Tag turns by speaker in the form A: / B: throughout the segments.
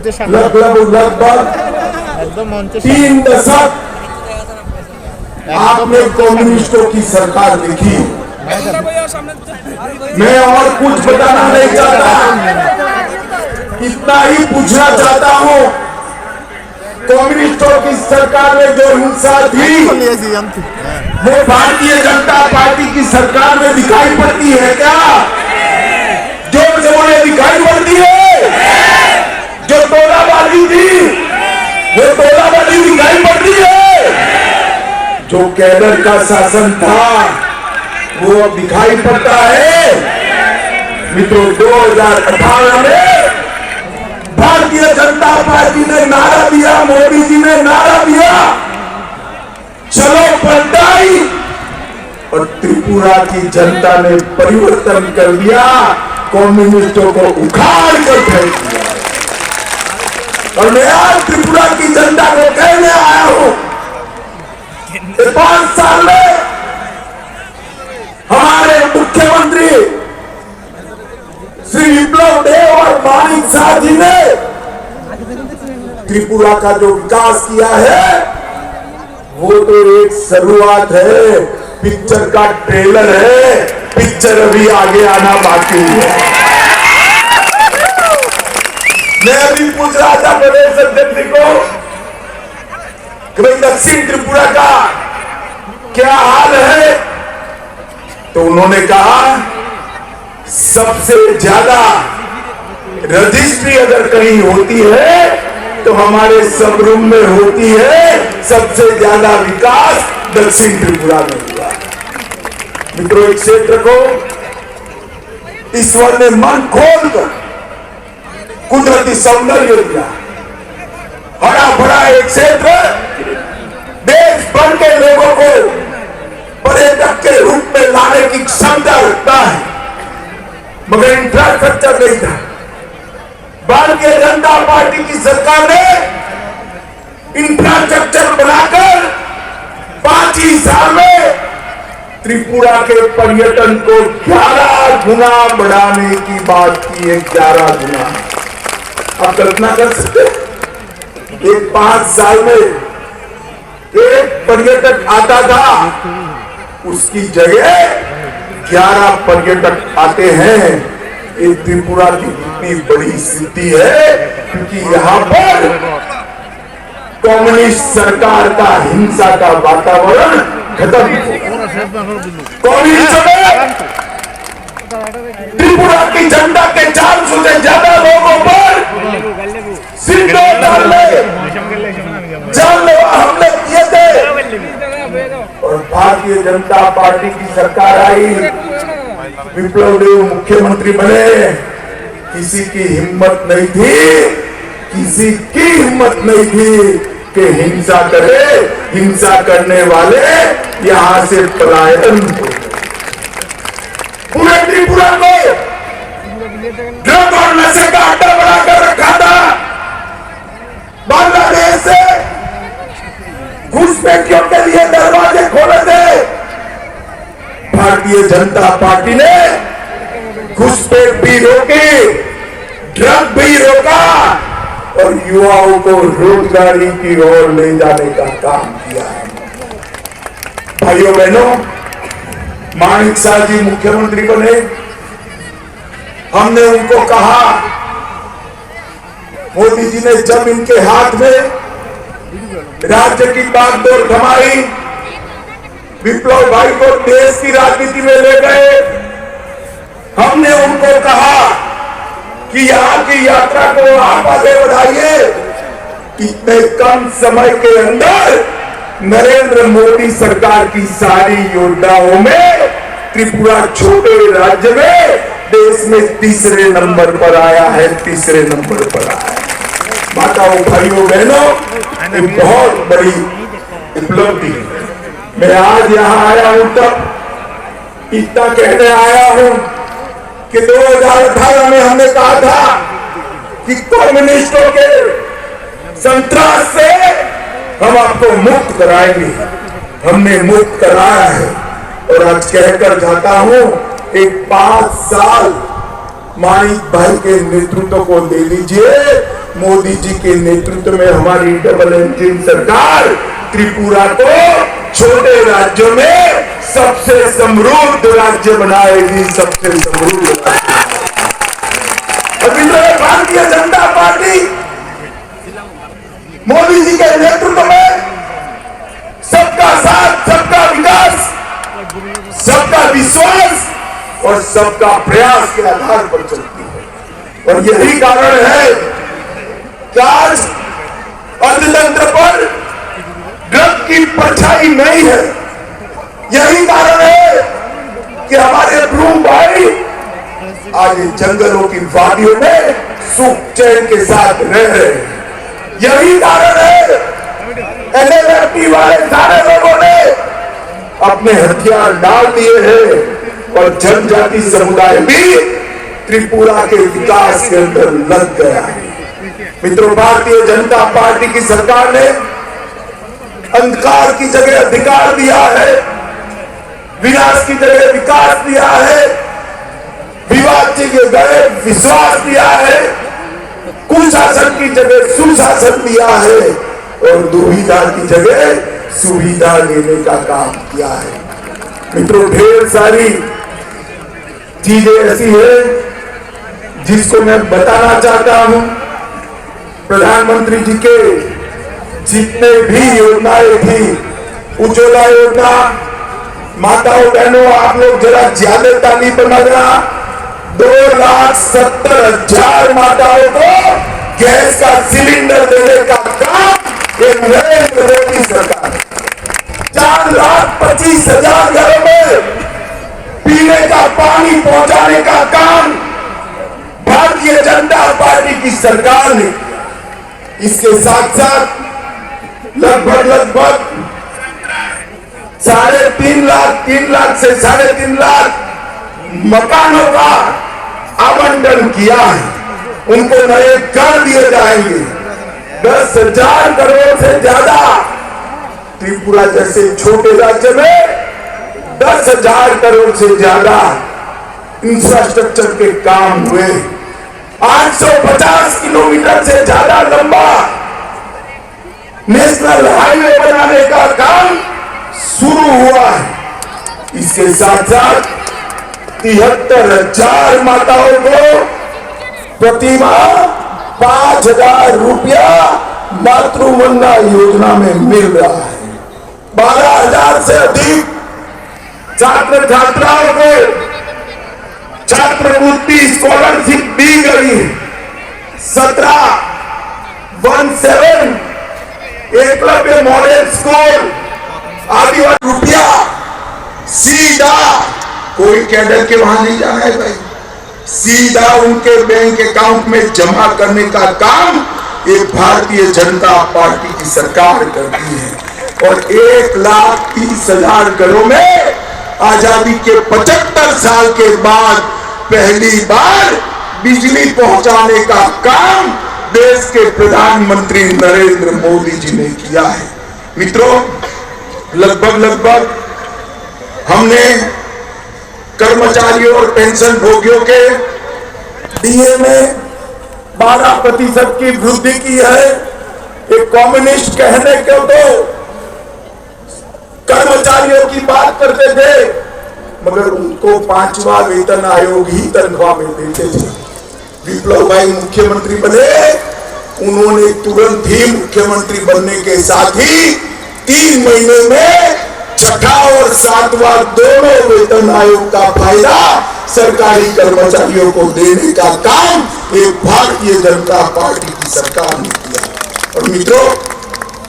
A: लगभग 3 दशक आपने कम्युनिस्टों की सरकार देखी। मैं और कुछ बताना नहीं चाहता, इतना ही पूछना चाहता हूं, कम्युनिस्टों की सरकार में जो हिंसा थी वो भारतीय जनता पार्टी की सरकार में दिखाई पड़ती है क्या? जोर से बोले, दिखाई पड़ती है? जो तोलाबाजी थी वो तोलाबाजी दिखाई पड़ती है? जो कैडर का शासन था वो अब दिखाई पड़ता है? मित्रों, 2018 में भारतीय जनता पार्टी ने नारा दिया, मोदी जी ने नारा दिया, चलो पलटाई, और त्रिपुरा की जनता ने परिवर्तन कर दिया, कम्युनिस्टों को उखाड़ कर फेंक दिया। और मैं आज त्रिपुरा की जनता को कहने आया हूं, 5 साल में हमारे मुख्यमंत्री श्री विप्लव देव और माणिक शाह जी ने त्रिपुरा का जो विकास किया है वो तो एक शुरुआत है, पिक्चर का ट्रेलर है, पिक्चर अभी आगे आना बाकी है। मैं अभी पूछ रहा था प्रदेश अध्यक्ष को कि भाई दक्षिण त्रिपुरा का क्या हाल है, तो उन्होंने कहा सबसे ज्यादा रजिस्ट्री अगर कहीं होती है तो हमारे सब रूम में होती है, सबसे ज्यादा विकास दक्षिण त्रिपुरा में हुआ। मित्रों, एक क्षेत्र को ईश्वर ने मन खोलकर कुदरती सौंदर्य दिया, हरा भरा एक क्षेत्र, देश भर के लोगों को पर्यटक के रूप में लाने की क्षमता रखता है, मगर इंफ्रास्ट्रक्चर नहीं था। भारतीय जनता पार्टी की सरकार ने इंफ्रास्ट्रक्चर बनाकर 5 ही साल में त्रिपुरा के पर्यटन को 11 गुना बढ़ाने की बात की है। 11 गुना। आप कल्पना कर सकते हैं, एक 5 साल में एक पर्यटक आता था, उसकी जगह 11 पर्यटक आते हैं। ये त्रिपुरा की कितनी बड़ी स्थिति है, क्योंकि यहाँ पर कम्युनिस्ट सरकार का हिंसा का वातावरण खत्म हो गया। त्रिपुरा की जनता के 400 से ज्यादा लोगों पर सिंधु जानलेवा हमले किए थे, और भारतीय जनता पार्टी की सरकार आई, विप्लव देव मुख्यमंत्री बने, किसी की हिम्मत नहीं थी, किसी की हिम्मत नहीं थी कि हिंसा करे। हिंसा करने वाले यहां से पलायन हो। पूरे त्रिपुरा को ड्रग और नशे का अड्डा बनाकर रखा था। बांग्लादेश से घुसपैठियों के लिए दरवाजे खोले थे। भारतीय जनता पार्टी ने घुसपैठ भी रोकी, ड्रग भी रोका, और युवाओं को रोजगारी की ओर ले जाने का काम किया है। भाइयों बहनों, माणिक शाह जी मुख्यमंत्री बने, हमने उनको कहा, मोदी जी ने जब इनके हाथ में राज्य की बागडोर थमाई, विप्लव भाई को देश की राजनीति में ले गए, हमने उनको कहा कि यहाँ की यात्रा को आप आगे बढ़ाइए। इतने कम समय के अंदर नरेंद्र मोदी सरकार की सारी योजनाओं में त्रिपुरा छोटे राज्य में देश में तीसरे नंबर पर आया है, तीसरे नंबर पर आया है। माताओं, भाइयों, बहनों, एक बहुत बड़ी उपलब्धि है। मैं आज यहाँ आया हूं तब इतना कहने आया हूं कि 2018 में हमने कहा था कि कम्युनिस्टों के संत्रास से हम आपको मुक्त कराएंगे। हमने मुक्त कराया है, और आज कहकर जाता हूं, एक 5 साल माणिक भाई के नेतृत्व को ले लीजिए। मोदी जी के नेतृत्व में हमारी डबल इंजन सरकार त्रिपुरा को छोटे राज्यों में सबसे समृद्ध राज्य बनाएगी, सबसे समृद्ध राज्य। भारतीय जनता पार्टी मोदी जी के नेतृत्व में सबका साथ, सबका विकास, सबका विश्वास और सबका प्रयास के आधार पर चलती है। और यही कारण है कि आज अर्थतंत्र पर ड्रग की परछाई नहीं है। यही कारण है कि हमारे भ्रूण भाई आज जंगलों की वादियों में सुख चैन के साथ रह रहे हैं। यही कारण है एनएलएफटी वाले सारे लोगों ने अपने हथियार डाल दिए हैं और जनजाति समुदाय भी त्रिपुरा के विकास के अंदर लग गया है। मित्रों, भारतीय जनता पार्टी की सरकार ने अंधकार की जगह अधिकार दिया है, विनाश की जगह विकास दिया है, विवाद की जगह विश्वास दिया है, कुशासन की जगह सुशासन दिया है और दुविधा की जगह सुविधा देने का काम किया है। मित्रों, ढेर सारी चीजें ऐसी है जिसको मैं बताना चाहता हूं। प्रधानमंत्री जी के जितने भी योजनाएं थी, उज्ज्वला योजना, माताओं बहनों आप लोग जरा ज्यादा ताली बजाना। 2,70,000 माताओं को गैस का सिलेंडर देने का काम एक नरेंद्र मोदी सरकार। 4,25,000 घरों में पीने का पानी पहुंचाने का काम भारतीय जनता पार्टी की सरकार ने। इसके साथ साथ लगभग 3.5 लाख, 3 लाख से 3.5 लाख मकानों का आवंटन किया है। उनको नए घर दिए जाएंगे। 10,000 करोड़ से ज्यादा त्रिपुरा जैसे छोटे राज्य में 10,000 करोड़ से ज्यादा इंफ्रास्ट्रक्चर के काम हुए। 850 किलोमीटर से ज्यादा लंबा नेशनल हाईवे बनाने का काम शुरू हुआ है। इसके साथ साथ 73,000 माताओं को प्रतिमाह 5,000 रुपया मातृवंदना योजना में मिल रहा है। 12,000 से अधिक छात्र छात्राओं को छात्रवृत्ति स्कॉलरशिप दी गई। 17 एकलव्य मॉडल स्कूल आदिवासी रुपया सीधा कोई कैडर के वहां नहीं जाना है भाई, सीधा उनके बैंक अकाउंट में जमा करने का काम ये भारतीय जनता पार्टी की सरकार करती है। और 1,30,000 घरों में आजादी के 75 साल के बाद पहली बार बिजली पहुंचाने का काम देश के प्रधानमंत्री नरेंद्र मोदी जी ने किया है। मित्रों, लगभग हमने कर्मचारियों और पेंशन भोगियों के डीए में 12% की वृद्धि की है। एक कम्युनिस्ट कहने को तो कर्मचारियों की बात करते थे, मगर उनको 5वां वेतन आयोग ही तनख्वाह में देते थे। विप्लव भाई मुख्यमंत्री बने, उन्होंने तुरंत ही मुख्यमंत्री बनने के साथ ही 3 महीने में 6ठा और 7वां दोनों वेतन आयोग का फायदा सरकारी कर्मचारियों को देने का काम एक भारतीय जनता पार्टी की सरकार ने किया। और मित्रों,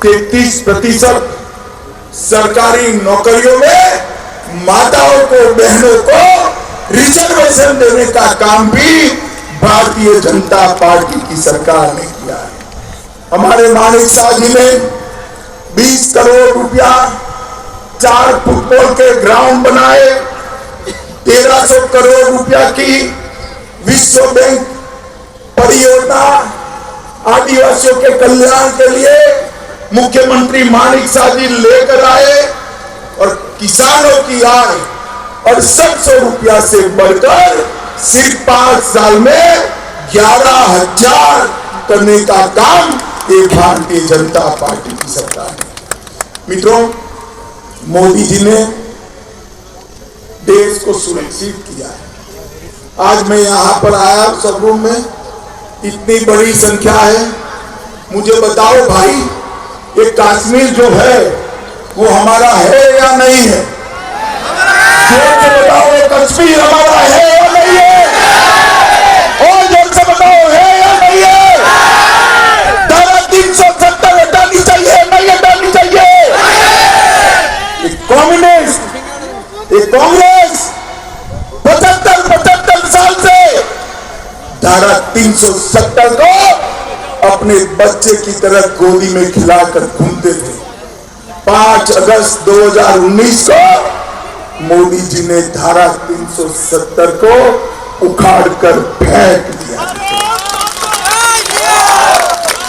A: 33% सरकारी नौकरियों में माताओं को, बहनों को रिजर्वेशन देने का काम भी भारतीय जनता पार्टी की सरकार ने किया है। हमारे माणिक शाह जी ने 20 करोड़ रुपया 4 फुटबॉल के ग्राउंड बनाए। 1300 करोड़ रुपया की विश्व बैंक परियोजना आदिवासियों के कल्याण के लिए मुख्यमंत्री माणिक शाह जी लेकर आए और किसानों की आय 68 रुपया से बढ़कर सिर्फ 5 साल में 11,000 करने का काम ये भारतीय जनता पार्टी की सरकार है। मित्रों, मोदी जी ने देश को सुरक्षित किया है। आज मैं यहाँ पर आया सब रूम में, इतनी बड़ी संख्या है। मुझे बताओ भाई, ये कश्मीर जो है वो हमारा है या नहीं है? जोर से बताओ, ये कश्मीर हमारा है या नहीं है? और जोर से बताओ, है या नहीं है? धारा 370 हटानी चाहिए, नहीं हटानी चाहिए? कम्युनिस्ट, ये कांग्रेस 75 साल से धारा 370 को अपने बच्चे की तरह गोदी में खिलाकर घूमते थे। 5 अगस्त 2019 को मोदी जी ने धारा 370 को उखाड़कर फेंक दिया।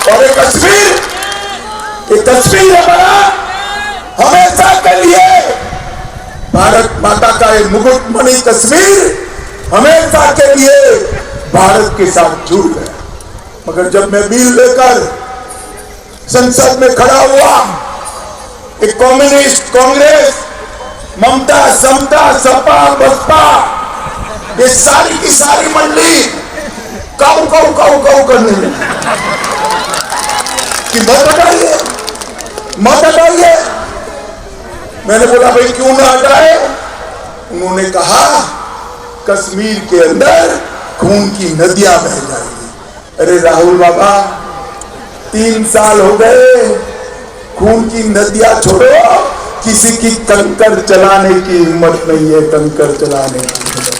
A: और ये कश्मीर हमारा हमेशा के लिए भारत माता का ये मुकुटमणि कश्मीर हमेशा के लिए भारत के साथ जुड़ गया। मगर जब मैं बिल लेकर संसद में खड़ा हुआ, एक कम्युनिस्ट, कांग्रेस, ममता, समता, सपा, बसपा, ये सारी की सारी मंडली काऊ काऊ काऊ काऊ करने लगी कि मत हटाइए, मत हटाइए। मैंने बोला भाई क्यों ना हटाए? उन्होंने कहा कश्मीर के अंदर खून की नदियां बह जाएगी। अरे राहुल बाबा, 3 साल हो गए, खून की नदियां छोड़ो, किसी की कंकर चलाने की हिम्मत नहीं है, कंकर चलाने की हिम्मत।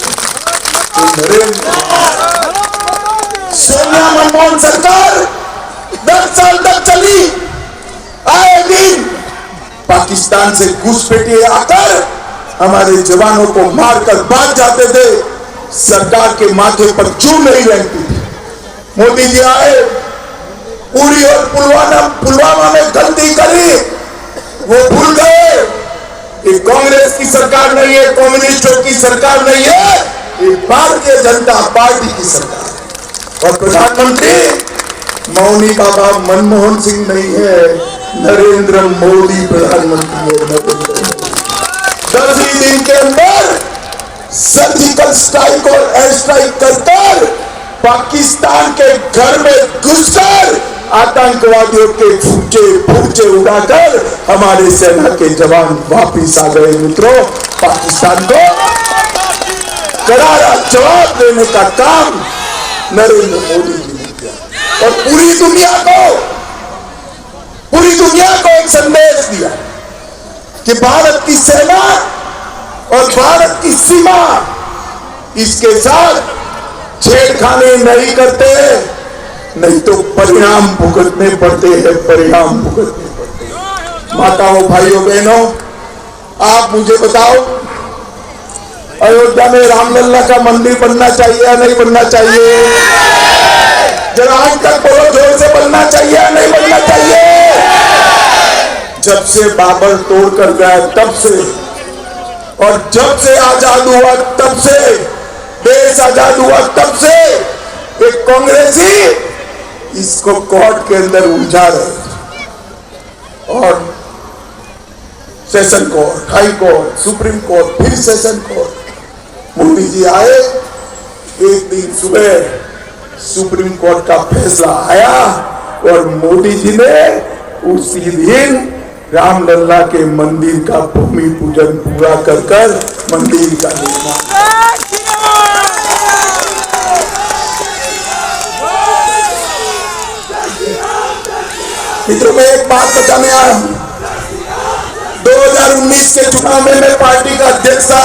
A: सोनिया मनमोहन सरकार 10 साल तक चली, आए दिन पाकिस्तान से घुसपैठिए आकर हमारे जवानों को मारकर भाग जाते थे। सरकार के माथे पर चून नहीं रहती थी। मोदी जी आए, उरी और पुलवामा में गलती करी, वो भूल गए। ये कांग्रेस की सरकार नहीं है, कम्युनिस्टों की सरकार नहीं है, ये भारतीय जनता पार्टी की सरकार है। और प्रधानमंत्री मौनी बाबा मनमोहन सिंह नहीं है, नरेंद्र मोदी प्रधानमंत्री है। 10 ही दिन के अंदर सर्जिकल स्ट्राइक और एयर स्ट्राइक कर पाकिस्तान के घर में घुसकर आतंकवादियों के फूचे उड़ाकर हमारे सेना के जवान वापिस आ गए। मित्रों, पाकिस्तान को करारा जवाब देने का काम नरेंद्र मोदी जी ने किया और पूरी दुनिया को एक संदेश दिया कि भारत की सेना और भारत की सीमा इसके साथ छेड़खानी नहीं करते, नहीं तो परिणाम भुगतने पड़ते हैं, परिणाम भुगतने पड़ते हैं। माताओं, भाइयों, बहनों, आप मुझे बताओ, अयोध्या में रामलला का मंदिर बनना चाहिए या नहीं बनना चाहिए? जरा आज तक बोलो, जोर से बनना चाहिए या नहीं बनना चाहिए? जब से बाबर तोड़कर गया तब से, और जब से आजाद हुआ तब से, देश आजाद हुआ तब से एक कांग्रेसी इसको कोर्ट के अंदर उलझा रहे। और session court, high court, supreme court, फिर सेशन कोर्ट। मोदी जी आए, एक दिन सुबह सुप्रीम कोर्ट का फैसला आया और मोदी जी ने उसी दिन रामलला के मंदिर का भूमि पूजन पूरा कर मंदिर का निर्माण। मित्रों, मैं एक बात बताने आया हूं। 2019 के चुनाव में मैं पार्टी का अध्यक्ष था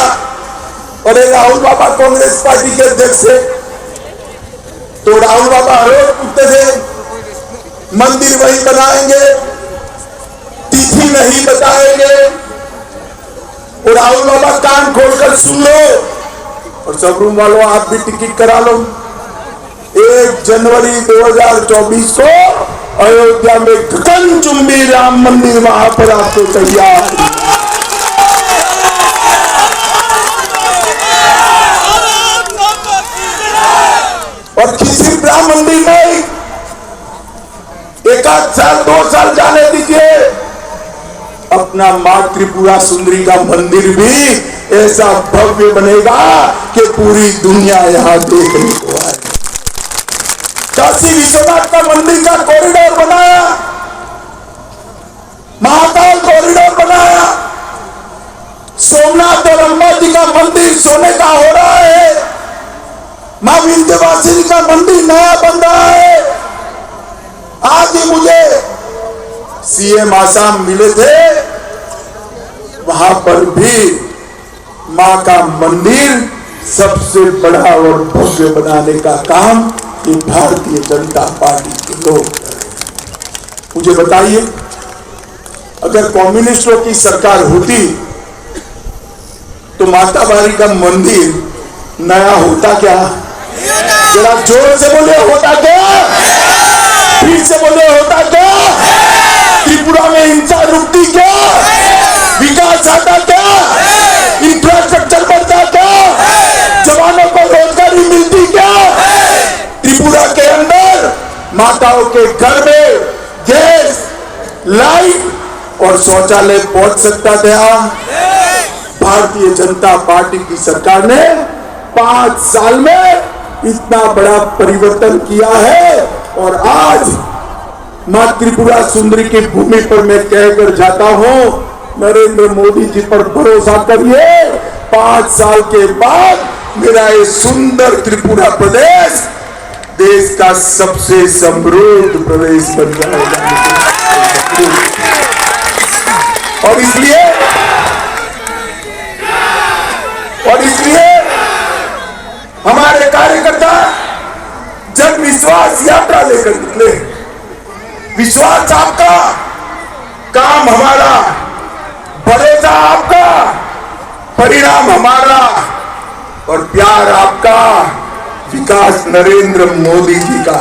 A: और राहुल बाबा कांग्रेस पार्टी के अध्यक्ष थे। तो राहुल बाबा हर रोज पूछते थे मंदिर वही बनाएंगे, तिथि नहीं बताएंगे। और राहुल बाबा कान खोलकर सुन लो और सब रूम वालों आप भी टिकट करा लो। 1 जनवरी 2024 को अयोध्या में गगनचुंबी राम मंदिर वहां पर आपको तैयार। एक आध साल 2 साल जाने दीजिए, अपना मां त्रिपुरा सुंदरी का मंदिर भी ऐसा भव्य बनेगा कि पूरी दुनिया यहां देखने को आए। काशी विश्वनाथ का मंदिर का कॉरिडोर बनाया, महाकाल कॉरिडोर बनाया, सोमनाथ और अम्बा जी का मंदिर सोने का हो रहा है, मां विंध्यवासिनी का मंदिर नया बन रहा है। आज ही मुझे सीएम आसाम मिले थे, वहां पर भी मां का मंदिर सबसे बड़ा और भव्य बनाने का काम ये भारतीय जनता पार्टी के लोग कर रहे हैं। मुझे बताइए, अगर कम्युनिस्टों की सरकार होती तो माता बारी का मंदिर नया होता क्या? जरा जोर से बोले, होता क्या? फिर से बोले, होता क्या? त्रिपुरा में हिंसा रुकती क्या? विकास आता क्या? इंफ्रास्ट्रक्चर बढ़ता क्या? जवानों को रोजगारी मिलती क्या? त्रिपुरा के अंदर माताओं के घर में गैस, लाइट और शौचालय पहुंच सकता था। भारतीय जनता पार्टी की सरकार ने 5 साल में इतना बड़ा परिवर्तन किया है। और आज मां त्रिपुरा सुंदरी की भूमि पर मैं कहकर जाता हूं, नरेंद्र मोदी जी पर भरोसा करिए, 5 साल के बाद मेरा ये सुंदर त्रिपुरा प्रदेश देश का सबसे समृद्ध प्रदेश बन जाएगा। और इसलिए हमारे कार्यकर्ता जन विश्वास यात्रा लेकर निकले। विश्वास आपका, काम हमारा, भरोसा आपका, परिणाम हमारा और प्यार आपका, विकास नरेंद्र मोदी जी का।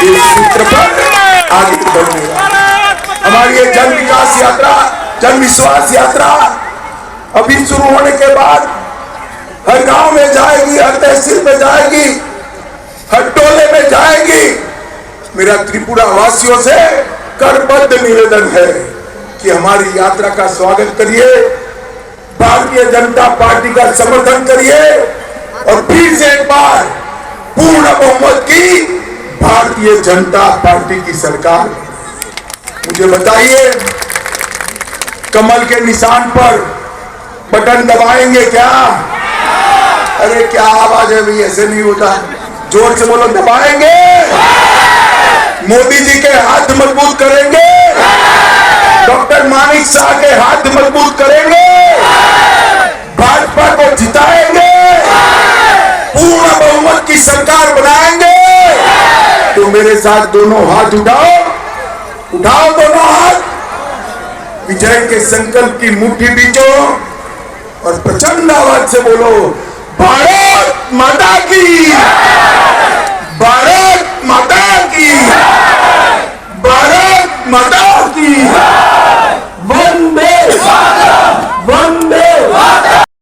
A: इस सूत्र पर आगे बढ़ेगा। हमारी ये जन विकास यात्रा, जन विश्वास यात्रा अभी शुरू होने के बाद हर गांव में जाएगी, हर तहसील में जाएगी, हर टोले में जाएगी। मेरा त्रिपुरा वासियों से करबद्ध निवेदन है कि हमारी यात्रा का स्वागत करिए, भारतीय जनता पार्टी का समर्थन करिए और फिर से एक बार पूर्ण बहुमत की भारतीय जनता पार्टी की सरकार। मुझे बताइए, कमल के निशान पर बटन दबाएंगे क्या? अरे क्या आवाज है भाई, ऐसे नहीं होता, जोर से बोलो, दबाएंगे। मोदी जी के हाथ मजबूत करेंगे, डॉक्टर मानिक शाह के हाथ मजबूत करेंगे, भाजपा को जिताएंगे, पूर्ण बहुमत की सरकार बनाएंगे। तो मेरे साथ दोनों हाथ उठाओ, उठाओ दोनों हाथ, विजय के संकल्प की मुट्ठी बीचो और प्रचंड आवाज से बोलो, भारत माता की।